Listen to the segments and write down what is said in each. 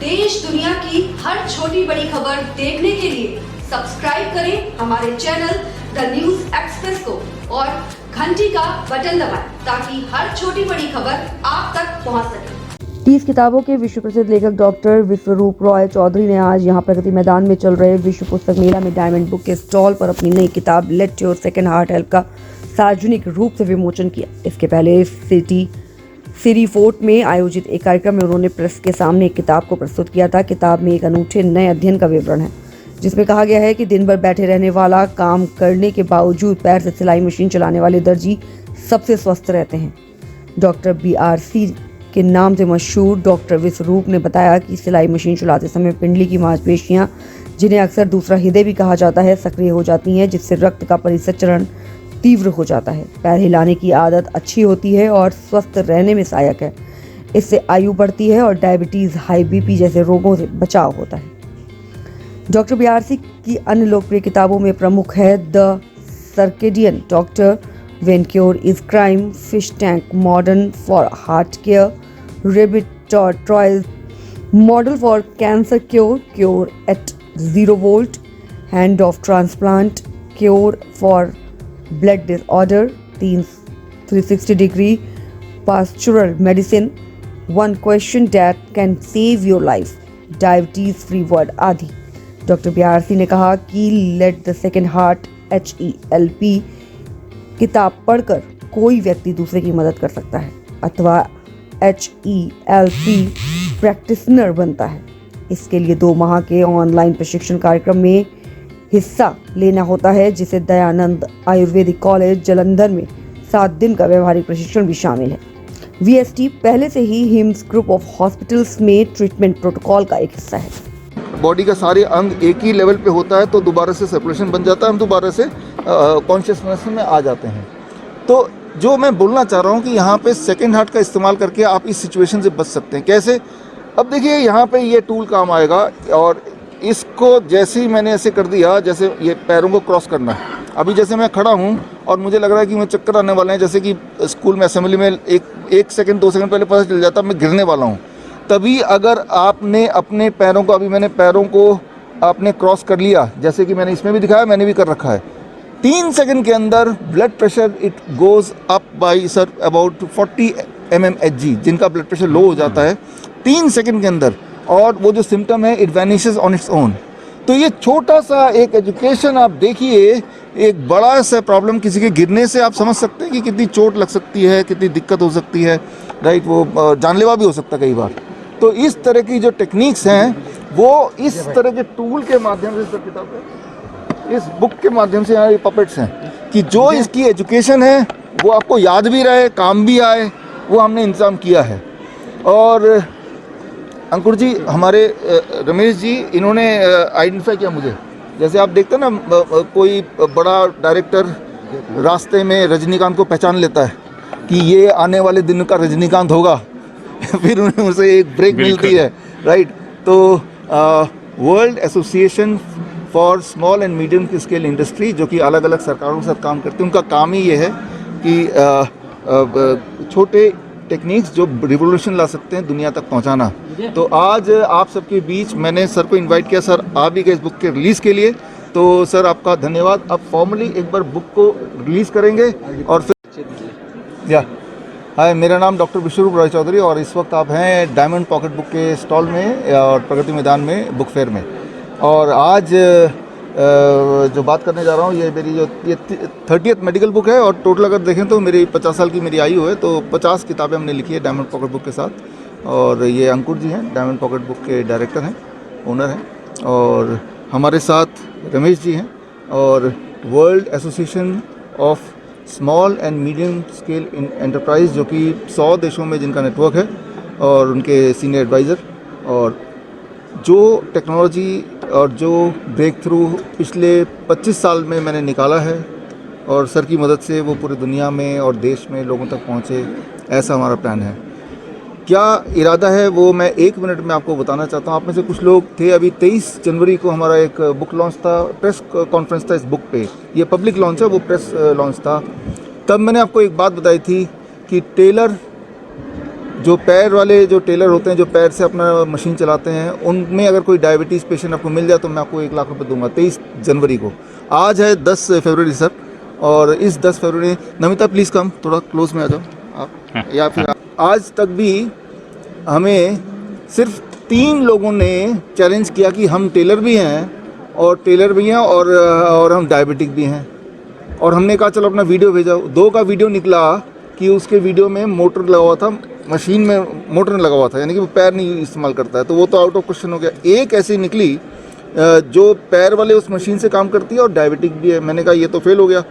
देश दुनिया की हर छोटी बड़ी खबर देखने के लिए सब्सक्राइब करें हमारे चैनल द न्यूज एक्सप्रेस को और घंटी का बटन दबाएं ताकि हर छोटी बड़ी खबर आप तक पहुंच सके। 30 किताबों के विश्व प्रसिद्ध लेखक डॉक्टर विश्वरूप रॉय चौधरी ने आज यहां प्रगति मैदान में चल रहे विश्व पुस्तक मेला में डायमंड बुक के स्टॉल पर अपनी नई किताब let your second heart help का सार्वजनिक रूप से विमोचन किया। इसके पहले सिटी फोर्ट में आयोजित एक कार्यक्रम में उन्होंने प्रेस के सामने एक किताब को प्रस्तुत किया था। किताब में एक अनूठे नए अध्ययन का विवरण है जिसमें कहा गया है कि दिन भर बैठे रहने वाला, काम करने के बावजूद पैर से सिलाई मशीन चलाने वाले दर्जी सबसे स्वस्थ रहते हैं। डॉक्टर BRC के नाम से मशहूर डॉक्टर विश्वरूप ने बताया कि सिलाई मशीन चलाते समय पिंडली की मांसपेशियां, जिन्हें अक्सर दूसरा हृदय भी कहा जाता है, सक्रिय हो जाती हैं, जिससे रक्त का परिसंचरण तीव्र हो जाता है। पैर हिलाने की आदत अच्छी होती है और स्वस्थ रहने में सहायक है। इससे आयु बढ़ती है और डायबिटीज, हाई BP जैसे रोगों से बचाव होता है। डॉक्टर BRC की अन्य लोकप्रिय किताबों में प्रमुख है the circadian doctor, When Cure is Crime, Fish Tank, Modern for Heart Care, Rabbit Trials, Model for Cancer Cure, Cure at 0 Volt, Hand of Transplant, Cure for Blood Disorder, 360-degree Pastoral Medicine, One Question That Can Save Your Life, Diabetes Free Word आदि। Doctor BRC ने कहा कि let the second heart HELP किताब पढ़कर कोई व्यक्ति दूसरे की मदद कर सकता है अथवा HELP प्रैक्टिशनर बनता है। इसके लिए 2 माह के ऑनलाइन प्रशिक्षण कार्यक्रम में हिस्सा लेना होता है, जिसे दयानंद आयुर्वेदिक कॉलेज जालंधर में 7 दिन का व्यवहारिक प्रशिक्षण भी शामिल है। VST पहले से ही हिम्स ग्रुप ऑफ हॉस्पिटल्स में ट्रीटमेंट प्रोटोकॉल का एक हिस्सा है। बॉडी का सारे अंग एक ही लेवल पे होता है तो दोबारा से सर्कुलेशन बन जाता है, हम दोबारा से कॉन्शियसनेस में आ जाते हैं। तो जो मैं बोलना चाह रहा हूँ कि यहाँ पे सेकंड हार्ट का इस्तेमाल करके आप इस सिचुएशन से बच सकते हैं। कैसे? अब देखिए यहाँ पे ये टूल काम आएगा और इसको जैसे ही मैंने ऐसे कर दिया, जैसे ये पैरों को क्रॉस करना है। अभी जैसे मैं खड़ा हूँ और मुझे लग रहा है कि मुझे चक्कर आने वाले हैं, जैसे कि स्कूल में असेंबली में एक सेकेंड 2 सेकेंड पहले पता चल जाता मैं गिरने वाला हूँ। तभी अगर आपने अपने पैरों को, अभी मैंने पैरों को आपने क्रॉस कर लिया, जैसे कि मैंने इसमें भी दिखाया, मैंने भी कर रखा है, 3 सेकंड के अंदर blood pressure it goes up by sir about 40 mmHg, जिनका ब्लड प्रेशर लो हो जाता है 3 सेकंड के अंदर, और वो जो सिम्टम है it vanishes on its own. तो ये छोटा सा एक एजुकेशन आप देखिए, एक बड़ा सा प्रॉब्लम किसी के गिरने से आप समझ सकते हैं कि कितनी चोट लग सकती है, कितनी दिक्कत हो सकती है, राइट? वो जानलेवा भी हो सकता है कई बार। तो इस तरह की जो टेक्निक्स हैं वो इस तरह के टूल के माध्यम से, इस बुक के माध्यम से, यहाँ ये पपेट्स हैं कि जो इसकी एजुकेशन है वो आपको याद भी रहे, काम भी आए, वो हमने इंतज़ाम किया है। और अंकुर जी, हमारे रमेश जी, इन्होंने आइडेंटिफाई किया मुझे। जैसे आप देखते हैं ना, कोई बड़ा डायरेक्टर रास्ते में रजनीकांत को पहचान लेता है कि ये आने वाले दिन का रजनीकांत होगा फिर उन्हें उसे एक ब्रेक मिलती है, राइट? तो world association for small and medium scale industry, जो कि अलग अलग सरकारों के साथ काम करती है, उनका काम ही ये है कि छोटे टेक्निक्स जो रिवोल्यूशन ला सकते हैं दुनिया तक पहुंचाना। तो आज आप सबके बीच मैंने सर को इनवाइट किया। सर आप भी गए इस बुक के रिलीज़ के लिए, तो सर आपका धन्यवाद। अब फॉर्मली एक बार बुक को रिलीज़ करेंगे और फिर हाय, मेरा नाम डॉक्टर विश्वरूप रॉय चौधरी और इस वक्त आप हैं डायमंड पॉकेट बुक के स्टॉल में और प्रगति मैदान में बुक फेयर में। और आज जो बात करने जा रहा हूँ, ये मेरी जो 30th मेडिकल बुक है और टोटल अगर देखें तो मेरी 50 साल की मेरी आयु है, तो 50 किताबें हमने लिखी है डायमंड पॉकेट बुक के साथ। और ये अंकुर जी हैं, डायमंड पॉकेट बुक के डायरेक्टर हैं, ओनर हैं, और हमारे साथ रमेश जी हैं और world association of small and medium scale enterprise, जो कि 100 देशों में जिनका नेटवर्क है, और उनके सीनियर एडवाइज़र। और जो टेक्नोलॉजी और जो ब्रेक थ्रू पिछले 25 साल में मैंने निकाला है और सर की मदद से वो पूरी दुनिया में और देश में लोगों तक पहुँचे, ऐसा हमारा प्लान है। क्या इरादा है वो मैं 1 मिनट में आपको बताना चाहता हूँ। आप में से कुछ लोग थे, अभी 23 जनवरी को हमारा एक बुक लॉन्च था, प्रेस कॉन्फ्रेंस था इस बुक पे। ये पब्लिक लॉन्च है, वो प्रेस लॉन्च था। तब मैंने आपको एक बात बताई थी कि टेलर जो पैर वाले जो टेलर होते हैं, जो पैर से अपना मशीन चलाते हैं, उनमें अगर कोई डायबिटीज़ पेशेंट आपको मिल जाए तो मैं आपको 1 लाख रुपए दूंगा 23 जनवरी को। आज है 10 फरवरी सर, और इस 10 फरवरी, नमिता प्लीज़ कम, थोड़ा क्लोज में आ जाओ आप, या फिर आज तक भी हमें सिर्फ 3 लोगों ने चैलेंज किया कि हम टेलर भी हैं और हम डायबिटिक भी हैं, और हमने कहा चलो अपना वीडियो भेजाओ। 2 का वीडियो निकला कि उसके वीडियो में मोटर लगा हुआ था, मशीन में मोटर लगा हुआ था, यानी कि वो पैर नहीं इस्तेमाल करता है, तो वो तो आउट ऑफ क्वेश्चन हो गया। एक ऐसी निकली जो पैर वाले उस मशीन से काम करती है और डायबिटिक भी है। मैंने कहा ये तो फेल हो गया।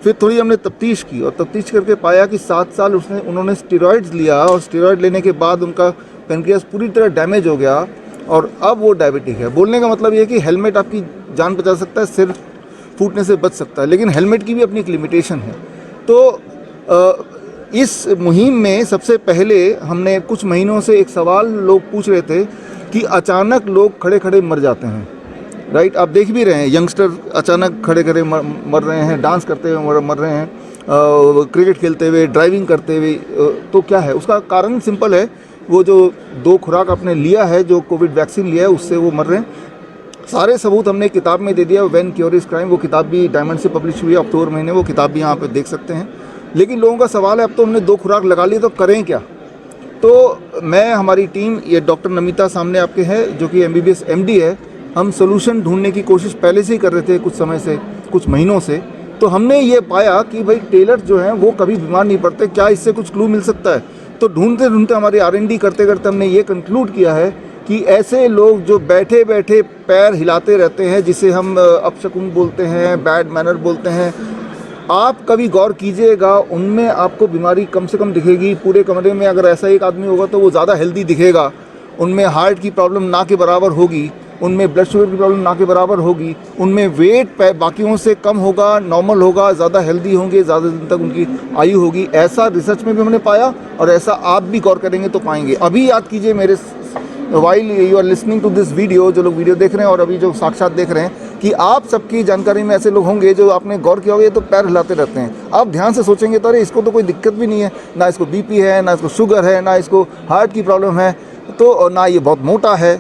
फिर थोड़ी हमने तफ्तीश की और तफ्तीश करके पाया कि 7 साल उन्होंने स्टेरॉइड्स लिया, और स्टेरॉइड लेने के बाद उनका पेनक्रियास पूरी तरह डैमेज हो गया और अब वो डायबिटिक है। बोलने का मतलब ये है कि हेलमेट आपकी जान बचा सकता है, सिर फूटने से बच सकता है, लेकिन हेलमेट की भी अपनी एक लिमिटेशन है। तो इस मुहिम में सबसे पहले हमने कुछ महीनों से एक सवाल लोग पूछ रहे थे कि अचानक लोग खड़े खड़े मर जाते हैं, राइट? आप देख भी रहे हैं, यंगस्टर अचानक खड़े खड़े मर रहे हैं, डांस करते हुए मर रहे हैं, क्रिकेट खेलते हुए, ड्राइविंग करते हुए। तो क्या है उसका कारण? सिंपल है, वो जो 2 खुराक आपने लिया है, जो कोविड वैक्सीन लिया है, उससे वो मर रहे हैं। सारे सबूत हमने किताब में दे दिया, व्हेन क्योर इज क्राइम, वो किताब भी डायमंड से पब्लिश हुई है अक्टूबर महीने, वो किताब भी यहाँ पे देख सकते हैं। लेकिन लोगों का सवाल है, अब तो हमने 2 खुराक लगा ली तो करें क्या? तो मैं, हमारी टीम, ये डॉक्टर नमिता सामने आपके है जो कि MBBS MD है, हम सोल्यूशन ढूंढने की कोशिश पहले से ही कर रहे थे, कुछ समय से, कुछ महीनों से। तो हमने ये पाया कि भाई टेलर जो हैं वो कभी बीमार नहीं पड़ते, क्या इससे कुछ क्लू मिल सकता है? तो ढूंढते ढूंढते हमारी R&D करते करते हमने ये कंक्लूड किया है कि ऐसे लोग जो बैठे बैठे पैर हिलाते रहते हैं, जिसे हम अपशकुन बोलते हैं, बैड मैनर बोलते हैं, आप कभी गौर कीजिएगा, उनमें आपको बीमारी कम से कम दिखेगी। पूरे कमरे में अगर ऐसा एक आदमी होगा तो वो ज़्यादा हेल्दी दिखेगा, उनमें हार्ट की प्रॉब्लम ना के बराबर होगी, उनमें ब्लड शुगर की प्रॉब्लम ना के बराबर होगी, उनमें वेट बाकियों से कम होगा, नॉर्मल होगा, ज़्यादा हेल्दी होंगे, ज़्यादा दिन तक उनकी आयु होगी। ऐसा रिसर्च में भी हमने पाया, और ऐसा आप भी गौर करेंगे तो पाएंगे। अभी याद कीजिए, मेरे while you are listening to this video, जो लोग वीडियो देख रहे हैं और अभी जो साक्षात देख रहे हैं, कि आप सबकी जानकारी में ऐसे लोग होंगे जो आपने गौर किया होगा, ये तो पैर हिलाते रहते हैं। आप ध्यान से सोचेंगे तो अरे इसको तो कोई दिक्कत भी नहीं है, ना इसको BP है, ना इसको शुगर है, ना इसको हार्ट की प्रॉब्लम है, तो ना ये बहुत मोटा है।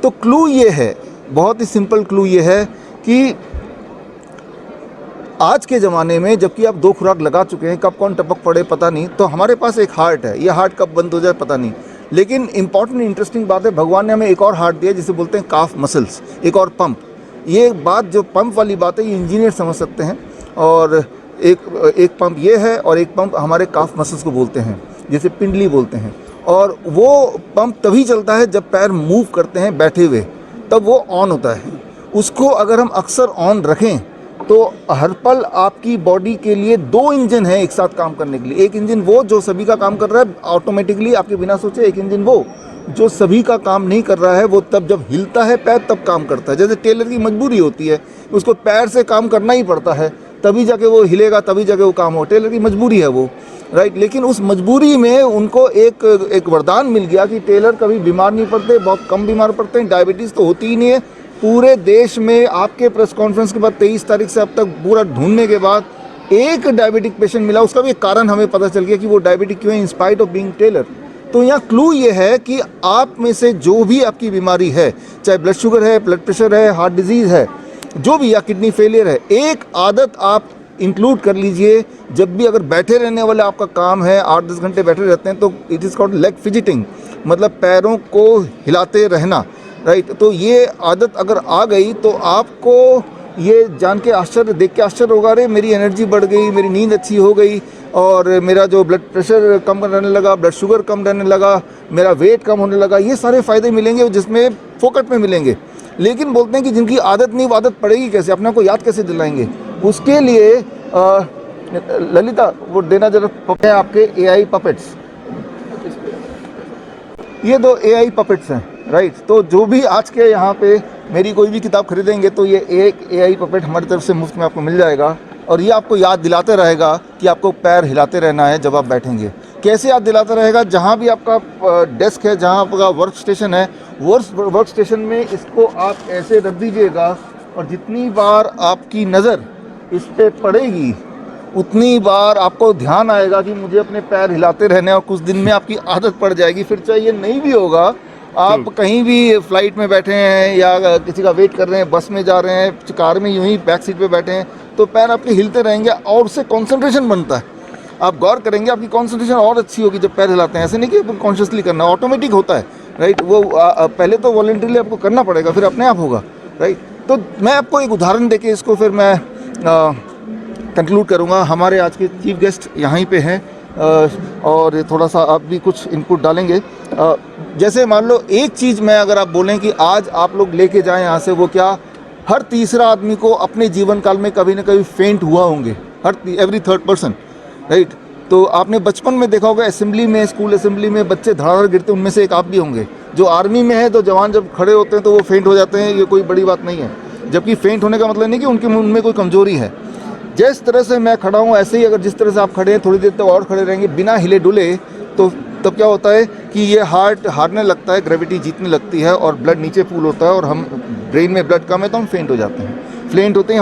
तो क्लू ये है, बहुत ही सिंपल क्लू ये है कि आज के ज़माने में, जबकि आप 2 खुराक लगा चुके हैं, कब कौन टपक पड़े पता नहीं, तो हमारे पास एक हार्ट है, ये हार्ट कब बंद हो जाए पता नहीं। लेकिन इंपॉर्टेंट इंटरेस्टिंग बात है, भगवान ने हमें एक और हार्ट दिया जिसे बोलते हैं काफ मसल्स, एक और पंप। ये बात, जो पंप वाली बात है, ये इंजीनियर समझ सकते हैं। और एक पंप ये है, और एक पंप हमारे काफ मसल्स को बोलते हैं, जैसे पिंडली बोलते हैं। और वो पंप तभी चलता है जब पैर मूव करते हैं बैठे हुए, तब वो ऑन होता है। उसको अगर हम अक्सर ऑन रखें तो हर पल आपकी बॉडी के लिए 2 इंजन हैं एक साथ काम करने के लिए। एक इंजन वो जो सभी का काम कर रहा है ऑटोमेटिकली, आपके बिना सोचे। एक इंजन वो जो सभी का काम नहीं कर रहा है, वो तब जब हिलता है पैर तब काम करता है। जैसे टेलर की मजबूरी होती है, उसको पैर से काम करना ही पड़ता है, तभी जाके वो हिलेगा, तभी जाके वो काम हो। टेलर की मजबूरी है वो, राइट? लेकिन उस मजबूरी में उनको एक वरदान मिल गया कि टेलर कभी बीमार नहीं पड़ते, बहुत कम बीमार पड़ते हैं, डायबिटीज़ तो होती ही नहीं है। पूरे देश में आपके प्रेस कॉन्फ्रेंस के बाद 23 तारीख से अब तक पूरा ढूंढने के बाद एक डायबिटिक पेशेंट मिला। उसका भी एक कारण हमें पता चल गया कि वो डायबिटिक क्यों है, in spite of being taller. तो यहाँ क्लू ये है कि आप में से जो भी आपकी बीमारी है, चाहे ब्लड शुगर है, ब्लड प्रेशर है, हार्ट डिजीज़ है, जो भी, या किडनी फेलियर है, एक आदत आप इंक्लूड कर लीजिए। जब भी अगर बैठे रहने वाला आपका काम है, 8-10 घंटे बैठे रहते हैं, तो it is called leg fidgeting, मतलब पैरों को हिलाते रहना, राइट? तो ये आदत अगर आ गई तो आपको ये जान के आश्चर्य, देख के आश्चर्य होगा, अरे मेरी एनर्जी बढ़ गई, मेरी नींद अच्छी हो गई, और मेरा जो ब्लड प्रेशर कम रहने लगा, ब्लड शुगर कम रहने लगा, मेरा वेट कम होने लगा। ये सारे फ़ायदे मिलेंगे जिसमें फोकट में मिलेंगे। लेकिन बोलते हैं कि जिनकी आदत नहीं, वो आदत पड़ेगी कैसे, अपने को याद कैसे दिलाएंगे? उसके लिए ललिता, वो देना जरा है आपके AI पपेट्स। ये 2 AI पपेट्स हैं, राइट? तो जो भी आज के यहाँ पे मेरी कोई भी किताब खरीदेंगे तो ये एक AI पपेट हमारी तरफ से मुफ्त में आपको मिल जाएगा, और ये आपको याद दिलाते रहेगा कि आपको पैर हिलाते रहना है जब आप बैठेंगे। कैसे याद दिलाता रहेगा? जहाँ भी आपका डेस्क है, जहाँ आपका वर्क स्टेशन है, वर्क स्टेशन में इसको आप ऐसे रख दीजिएगा, और जितनी बार आपकी नज़र इस पर पड़ेगी उतनी बार आपको ध्यान आएगा कि मुझे अपने पैर हिलाते रहने, और कुछ दिन में आपकी आदत पड़ जाएगी। फिर चाहे ये नहीं भी होगा, आप कहीं भी फ्लाइट में बैठे हैं या किसी का वेट कर रहे हैं, बस में जा रहे हैं, कार में यूं ही बैक सीट पे बैठे हैं, तो पैर आपके हिलते रहेंगे और उससे कंसंट्रेशन बनता है। आप गौर करेंगे आपकी कंसंट्रेशन और अच्छी होगी जब पैर हिलाते हैं। ऐसे नहीं कि कॉन्शियसली करना, ऑटोमेटिक होता है, राइट। वो पहले तो वॉलंटरीली आपको करना पड़ेगा, फिर अपने आप होगा, राइट। तो मैं आपको एक उदाहरण देके इसको फिर मैं कंक्लूड करूँगा। हमारे आज के चीफ गेस्ट यहाँ पे हैं और थोड़ा सा आप भी कुछ इनपुट डालेंगे। जैसे मान लो एक चीज़ मैं अगर आप बोलें कि आज आप लोग लेके जाएं यहाँ से, वो क्या, हर तीसरा आदमी को अपने जीवन काल में कभी ना कभी फेंट हुआ होंगे, एवरी थर्ड पर्सन, राइट। तो आपने बचपन में देखा होगा असेंबली में, स्कूल असेंबली में बच्चे धड़ाधड़ गिरते, उनमें से एक आप भी होंगे। जो आर्मी में है तो जवान जब खड़े होते हैं तो वो फेंट हो जाते हैं, ये कोई बड़ी बात नहीं है। जबकि फेंट होने का मतलब नहीं कि उनमें कोई कमजोरी है। जिस तरह से मैं खड़ा हूँ ऐसे ही अगर जिस तरह से आप खड़े हैं थोड़ी देर तक और खड़े रहेंगे बिना हिले डुले, तो तब क्या होता है कि ये हार्ट हारने लगता है, ग्रेविटी जीतने लगती है और ब्लड नीचे पूल होता है, और हम ब्रेन में ब्लड कम है तो हम फेंट हो जाते हैं। फेंट होते हैं